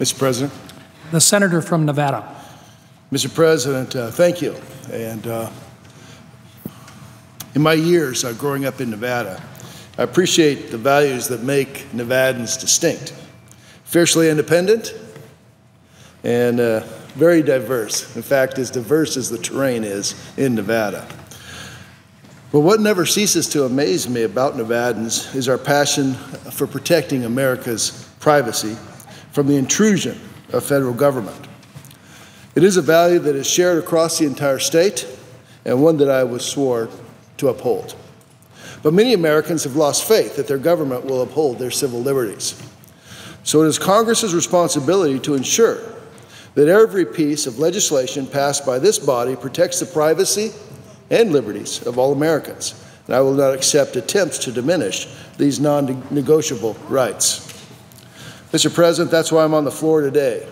Mr. President. The senator from Nevada. Mr. President, thank you. And in my years growing up in Nevada, I appreciate the values that make Nevadans distinct. Fiercely independent and very diverse. In fact, as diverse as the terrain is in Nevada. But what never ceases to amaze me about Nevadans is our passion for protecting America's privacy from the intrusion of federal government. It is a value that is shared across the entire state and one that I was sworn to uphold. But many Americans have lost faith that their government will uphold their civil liberties. So it is Congress's responsibility to ensure that every piece of legislation passed by this body protects the privacy and liberties of all Americans. And I will not accept attempts to diminish these non-negotiable rights. Mr. President, that's why I'm on the floor today,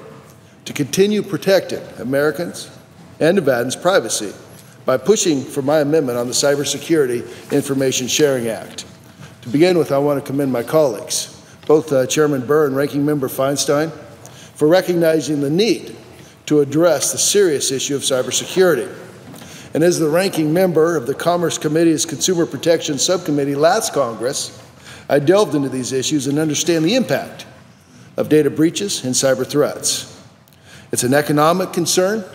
to continue protecting Americans and Nevadans' privacy by pushing for my amendment on the Cybersecurity Information Sharing Act. To begin with, I want to commend my colleagues, both Chairman Burr and Ranking Member Feinstein, for recognizing the need to address the serious issue of cybersecurity. And as the ranking member of the Commerce Committee's Consumer Protection Subcommittee last Congress, I delved into these issues and understand the impact of data breaches and cyber threats. It's an economic concern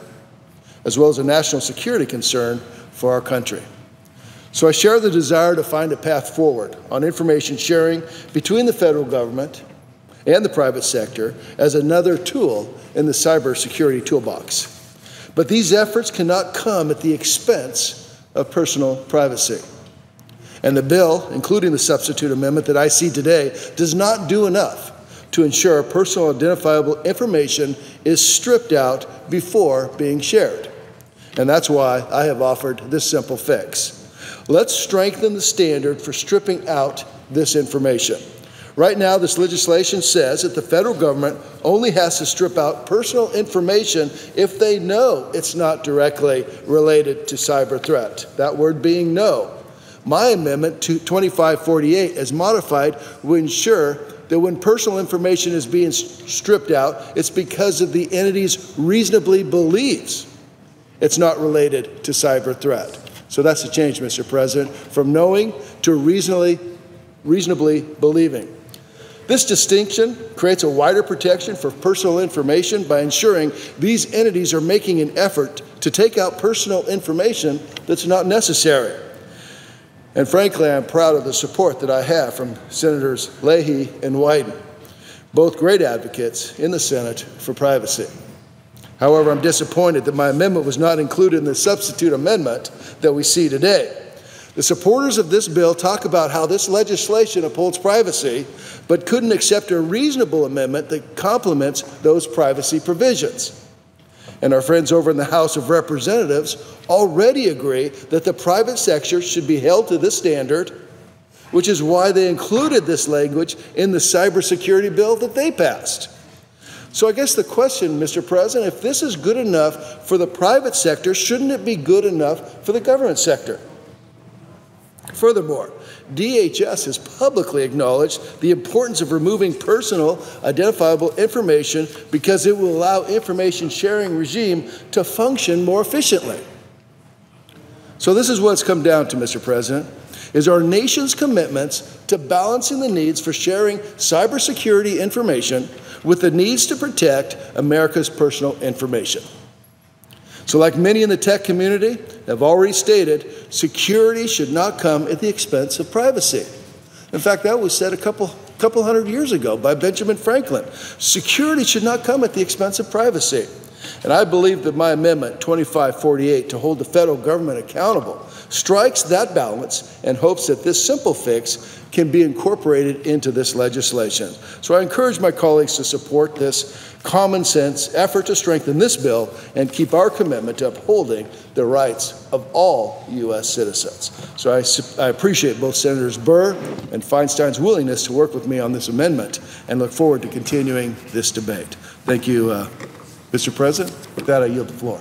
as well as a national security concern for our country. So I share the desire to find a path forward on information sharing between the federal government and the private sector as another tool in the cybersecurity toolbox. But these efforts cannot come at the expense of personal privacy. And the bill, including the substitute amendment that I see today, does not do enough to ensure personal identifiable information is stripped out before being shared. And that's why I have offered this simple fix. Let's strengthen the standard for stripping out this information. Right now, this legislation says that the federal government only has to strip out personal information if they know it's not directly related to cyber threat. That word being know. My amendment to 2548, as modified, will ensure that when personal information is being stripped out, it's because of the entity's reasonably believes it's not related to cyber threat. So that's the change, Mr. President, from knowing to reasonably believing. This distinction creates a wider protection for personal information by ensuring these entities are making an effort to take out personal information that's not necessary. And frankly, I'm proud of the support that I have from Senators Leahy and Wyden, both great advocates in the Senate for privacy. However, I'm disappointed that my amendment was not included in the substitute amendment that we see today. The supporters of this bill talk about how this legislation upholds privacy, but couldn't accept a reasonable amendment that complements those privacy provisions. And our friends over in the House of Representatives already agree that the private sector should be held to this standard, which is why they included this language in the cybersecurity bill that they passed. So I guess the question, Mr. President, if this is good enough for the private sector, shouldn't it be good enough for the government sector? Furthermore, DHS has publicly acknowledged the importance of removing personal identifiable information because it will allow information sharing regime to function more efficiently. So this is what it's come down to, Mr. President, is our nation's commitments to balancing the needs for sharing cybersecurity information with the needs to protect America's personal information. So like many in the tech community have already stated, security should not come at the expense of privacy. In fact, that was said a couple hundred years ago by Benjamin Franklin. Security should not come at the expense of privacy. And I believe that my amendment, 2548, to hold the federal government accountable, strikes that balance and hopes that this simple fix can be incorporated into this legislation. So I encourage my colleagues to support this common sense effort to strengthen this bill and keep our commitment to upholding the rights of all U.S. citizens. So I appreciate both Senators Burr and Feinstein's willingness to work with me on this amendment and look forward to continuing this debate. Thank you, Mr. President. With that, I yield the floor.